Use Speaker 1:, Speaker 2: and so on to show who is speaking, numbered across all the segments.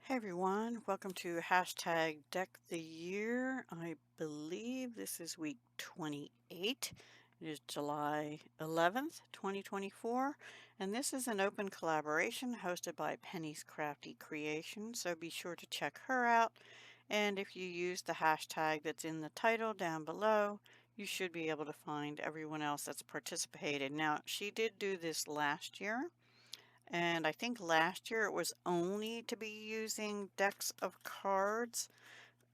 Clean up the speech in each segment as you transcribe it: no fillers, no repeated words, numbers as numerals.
Speaker 1: Hey everyone, welcome to hashtag Deck the Year. I believe this is week 28. It is July 11th, 2024, and this is an open collaboration hosted by Penny's Crafty Creation, so be sure to check her out. And if you use the hashtag that's in the title down below, you should be able to find everyone else that's participated. Now, she did do this last year. And I think last year it was only to be using decks of cards,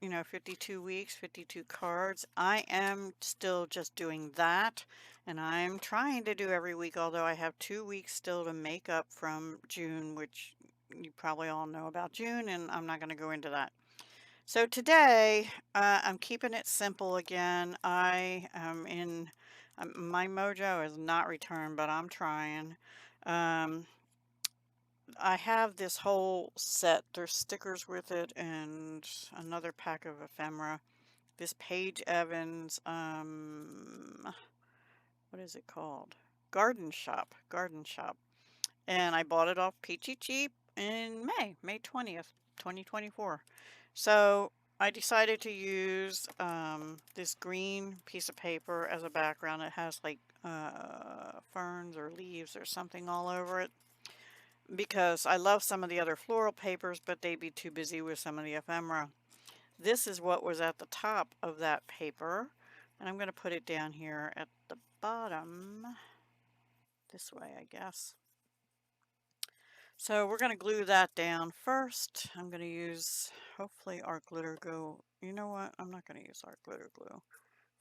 Speaker 1: 52 weeks, 52 cards. I am still just doing that, and I'm trying to do every week, although I have 2 weeks still to make up from June, which you probably all know about June, and I'm not going to go into that. So today, I'm keeping it simple again. I am in, my mojo is not returned, but I'm trying. Um, I have this whole set. There's stickers with it and another pack of ephemera. This Paige Evans, what is it called? Garden Shop. And I bought it off Peachy Cheap in May 20th, 2024. So I decided to use this green piece of paper as a background. It has like ferns or leaves or something all over it, because I love some of the other floral papers, but they'd be too busy with some of the ephemera. This is what was at the top of that paper, and I'm going to put it down here at the bottom, this way, I guess. So we're going to glue that down first. I'm going to use, hopefully, art glitter glue. You know what? I'm not going to use art glitter glue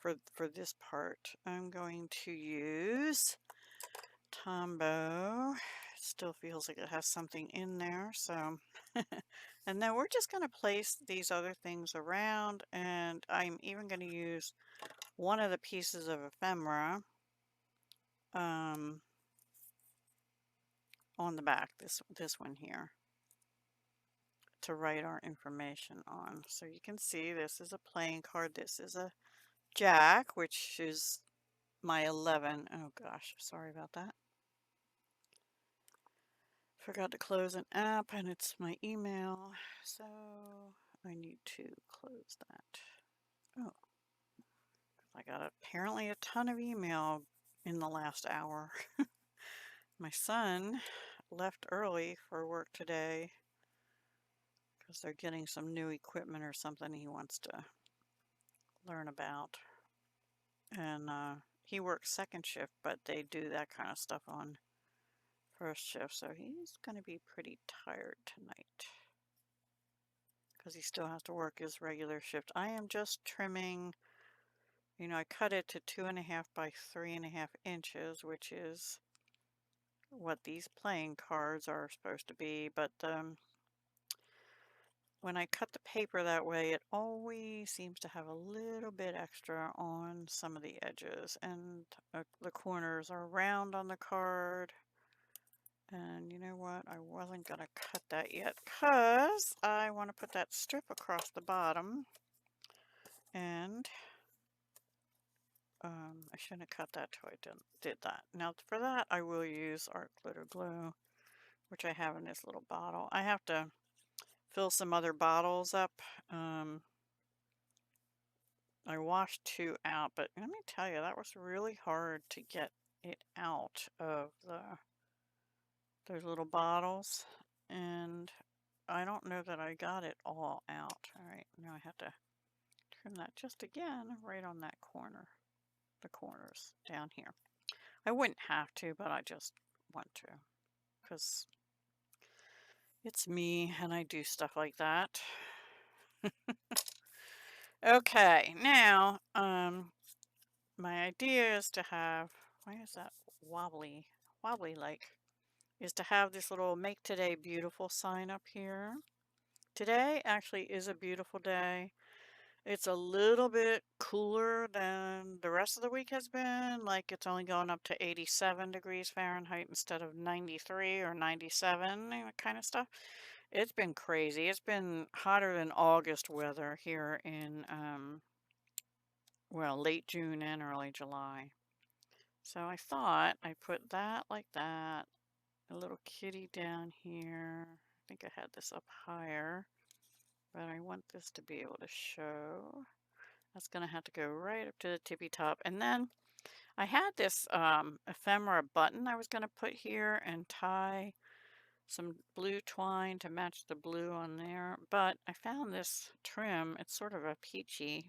Speaker 1: for this part. I'm going to use Tombow. Still feels like it has something in there, so and then we're just going to place these other things around, and I'm even going to use one of the pieces of ephemera um, on the back, this one here, to write our information on. So you can see this is a playing card. This is a Jack, which is my 11. Oh gosh, sorry about that. Forgot to close an app, and it's my email, so I need to close that. Oh, I got apparently a ton of email in the last hour. My son left early for work today because they're getting some new equipment or something he wants to learn about. And he works second shift, but they do that kind of stuff on first shift, so he's going to be pretty tired tonight because he still has to work his regular shift. I am just trimming, I cut it to 2.5 by 3.5 inches, which is what these playing cards are supposed to be, but when I cut the paper that way, it always seems to have a little bit extra on some of the edges, and the corners are round on the card. And you know what? I wasn't going to cut that yet because I want to put that strip across the bottom, and I shouldn't have cut that till I did that. Now for that, I will use art glitter glue, which I have in this little bottle. I have to fill some other bottles up. I washed 2 out, but let me tell you, that was really hard to get it out of those little bottles, and I don't know that I got it all out. All right, now I have to trim that just again right on that corner, the corners down here. I wouldn't have to, but I just want to because it's me and I do stuff like that. Okay, now my idea is to have, why is that wobbly like, is to have this little Make Today Beautiful sign up here. Today actually is a beautiful day. It's a little bit cooler than the rest of the week has been. Like it's only going up to 87 degrees Fahrenheit instead of 93 or 97, that kind of stuff. It's been crazy. It's been hotter than August weather here in, well, late June and early July. So I thought I'd put that like that, a little kitty down here, think I had this up higher, but I want this to be able to show. That's going to have to go right up to the tippy top. And then I had this ephemera button I was going to put here and tie some blue twine to match the blue on there. But I found this trim. It's sort of a peachy.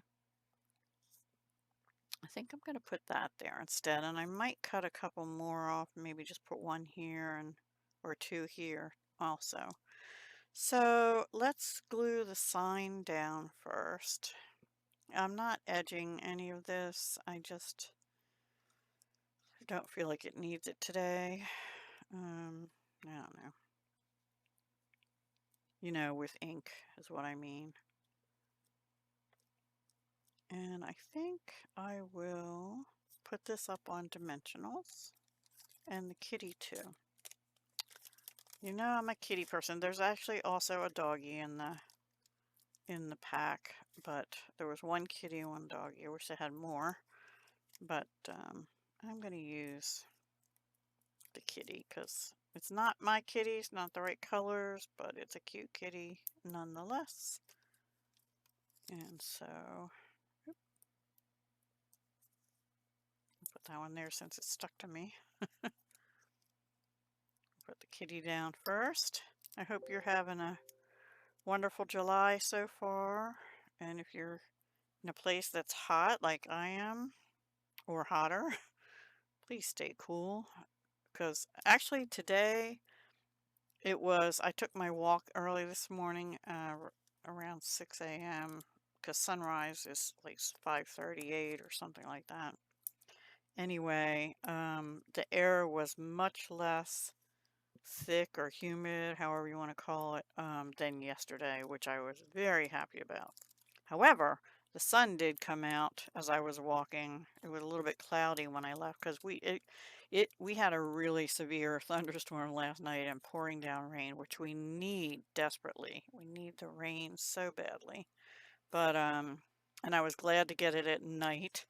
Speaker 1: I think I'm going to put that there instead. And I might cut a couple more off, maybe just put one here and or two here also. So let's glue the sign down first. I'm not edging any of this. I don't feel like it needs it today. I don't know. You know, with ink is what I mean. And I think I will put this up on dimensionals and the kitty too. You know, I'm a kitty person. There's actually also a doggy in the pack, but there was one kitty and one doggy. I wish I had more, but I'm going to use the kitty because it's not my kitty, it's not the right colors, but it's a cute kitty nonetheless. And so I'll put that one there since it's stuck to me. Put the kitty down first. I hope you're having a wonderful July so far, and if you're in a place that's hot like I am or hotter, please stay cool, because actually today I took my walk early this morning around 6 a.m. because sunrise is like 5:38 or something like that. Anyway, the air was much less thick or humid, however you want to call it, than yesterday, which I was very happy about. However, the sun did come out as I was walking. It was a little bit cloudy when I left because we had a really severe thunderstorm last night and pouring down rain, which we need desperately. We need the rain so badly. But and I was glad to get it at night.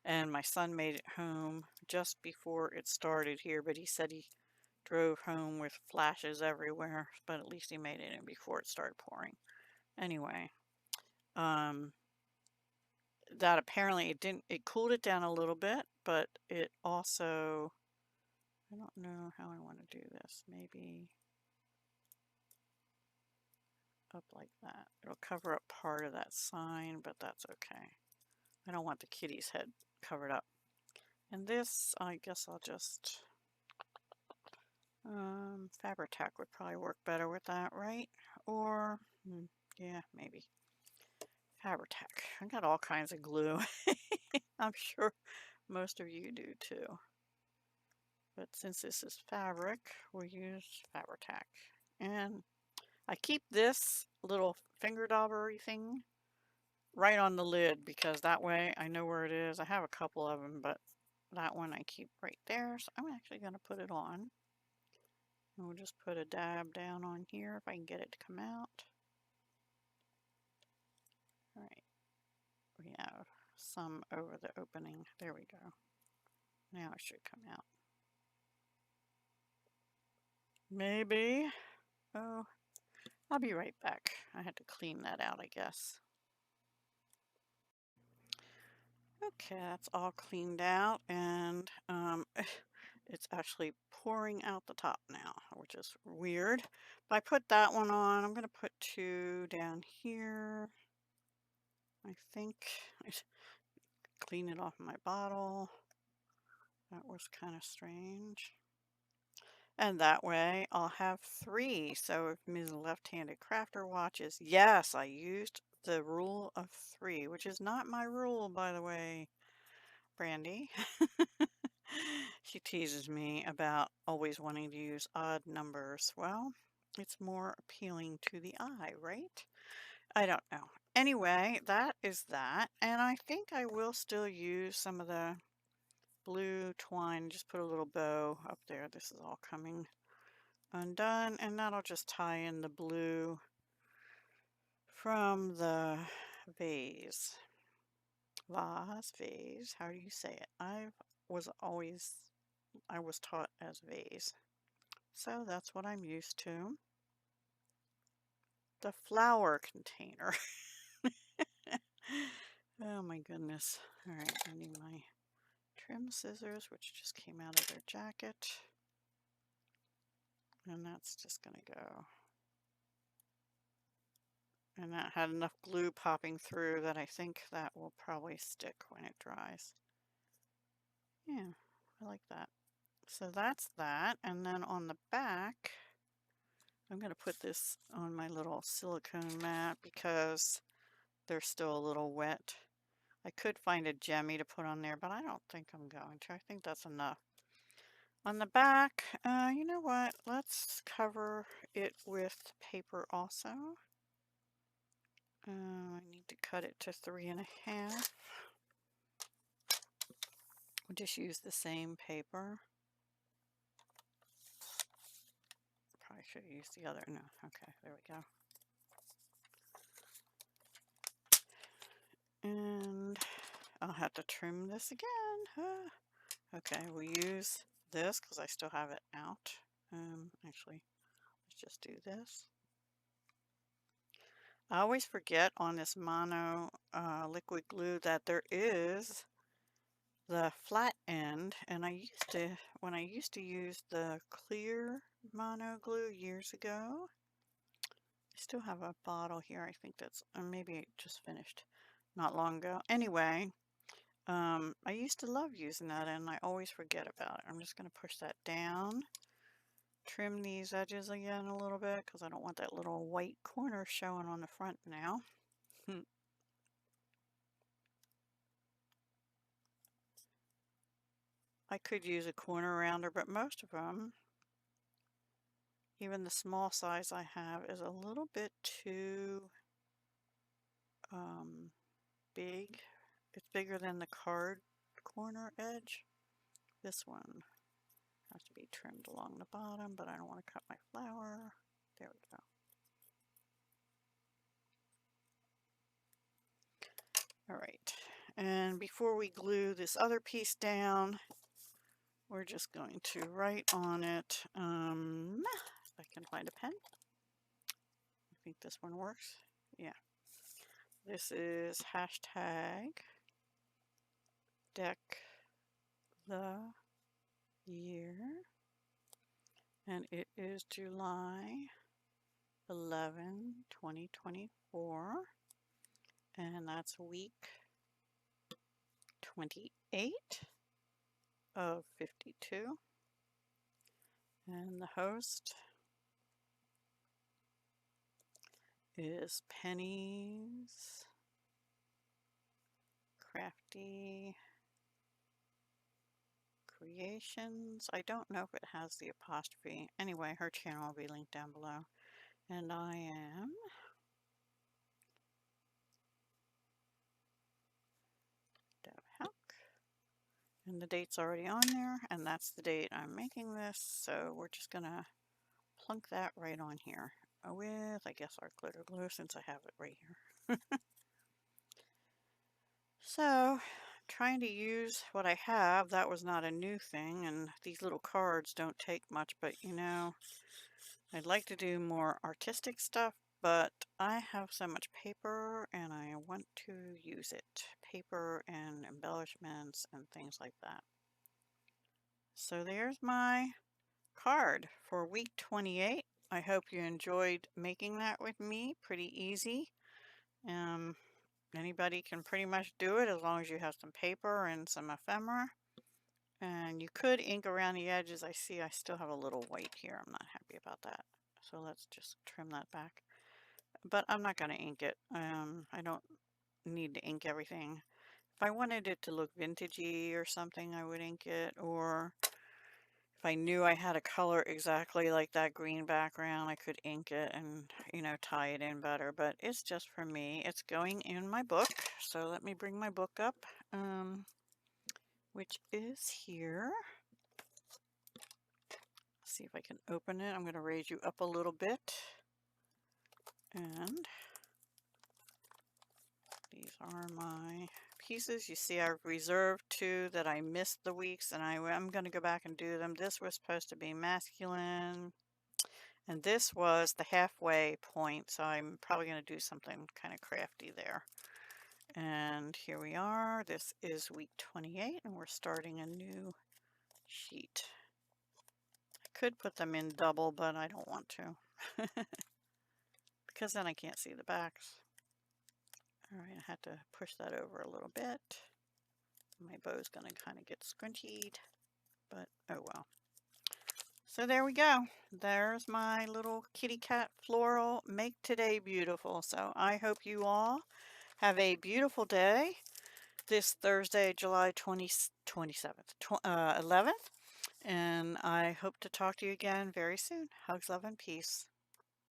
Speaker 1: And my son made it home just before it started here, but he said he drove home with flashes everywhere, but at least he made it in before it started pouring. Anyway, that apparently it cooled it down a little bit, but it also, I don't know how I want to do this. Maybe up like that. It'll cover up part of that sign, but that's okay. I don't want the kitty's head covered up. And this, I guess I'll just, Fabri-Tac would probably work better with that, right? Or, yeah, maybe. Fabri-Tac. I got all kinds of glue. I'm sure most of you do too. But since this is fabric, we'll use Fabri-Tac. And I keep this little finger daubery thing right on the lid because that way I know where it is. I have a couple of them, but that one I keep right there. So I'm actually going to put it on. And we'll just put a dab down on here if I can get it to come out. All right. We have some over the opening. There we go. Now it should come out. Maybe. Oh, I'll be right back. I had to clean that out, I guess. Okay, that's all cleaned out, and it's actually pouring out the top now, which is weird. But I put that one on. I'm going to put two down here. I think I clean it off my bottle. That was kind of strange. And that way I'll have three. So if Ms. Left-Handed Crafter watches, yes, I used the rule of three, which is not my rule, by the way, Brandy. She teases me about always wanting to use odd numbers. Well, it's more appealing to the eye, right? I don't know. Anyway, that is that. And I think I will still use some of the blue twine. Just put a little bow up there. This is all coming undone, and that'll just tie in the blue from the vase. Vase, how do you say it? I was taught as vase. So that's what I'm used to. the flower container. Oh my goodness. All right, I need my trim scissors, which just came out of their jacket. And that's just going to go. And that had enough glue popping through that I think that will probably stick when it dries. Yeah, I like that. So that's that. And then on the back, I'm going to put this on my little silicone mat because they're still a little wet. I could find a jemmy to put on there, but I don't think I'm going to. I think that's enough. On the back, you know what? Let's cover it with paper also. I need to cut it to 3.5. We'll just use the same paper. Probably should have used the other. No, okay, there we go. And I'll have to trim this again. Okay, we'll use this because I still have it out. Actually, let's just do this. I always forget on this mono liquid glue that there is the flat end, and when I used to use the clear mono glue years ago. I still have a bottle here. I think that's maybe it just finished not long ago. Anyway, I used to love using that, and I always forget about it. I'm just going to push that down, trim these edges again a little bit because I don't want that little white corner showing on the front now. I could use a corner rounder, but most of them, even the small size I have, is a little bit too big. It's bigger than the card corner edge. This one has to be trimmed along the bottom, but I don't want to cut my flower. There we go. All right, and before we glue this other piece down, we're just going to write on it, if I can find a pen. I think this one works. Yeah. This is hashtag deck the year, and it is July 11, 2024, and that's week 28 of 52, and the host is Penny's Crafty Creations. I don't know if it has the apostrophe. Anyway, her channel will be linked down below. And I am Deb Houck. And the date's already on there, and that's the date I'm making this. So we're just gonna plunk that right on here with, I guess, our glitter glue since I have it right here. So, trying to use what I have. That was not a new thing, and these little cards don't take much, but you know, I'd like to do more artistic stuff, but I have so much paper and I want to use it. Paper and embellishments and things like that. So there's my card for week 28. I hope you enjoyed making that with me. Pretty easy. Anybody can pretty much do it as long as you have some paper and some ephemera. And you could ink around the edges. I see I still have a little white here. I'm not happy about that. So let's just trim that back. But I'm not going to ink it. I don't need to ink everything. If I wanted it to look vintagey or something, I would ink it. Or if I knew I had a color exactly like that green background, I could ink it and, you know, tie it in better. But it's just for me. It's going in my book. So let me bring my book up, which is here. See if I can open it. I'm going to raise you up a little bit. And these are my pieces. You see I've reserved 2 that I missed the weeks, and I'm going to go back and do them. This was supposed to be masculine, And this was the halfway point, so I'm probably going to do something kind of crafty there. And here we are. This is week 28, and we're starting a new sheet. I could put them in double, but I don't want to because then I can't see the backs. All right, I had to push that over a little bit. My bow's going to kind of get scrunchied, but oh well. So there we go. There's my little kitty cat floral Make Today Beautiful. So I hope you all have a beautiful day this Thursday, July 27th, 11th. And I hope to talk to you again very soon. Hugs, love, and peace.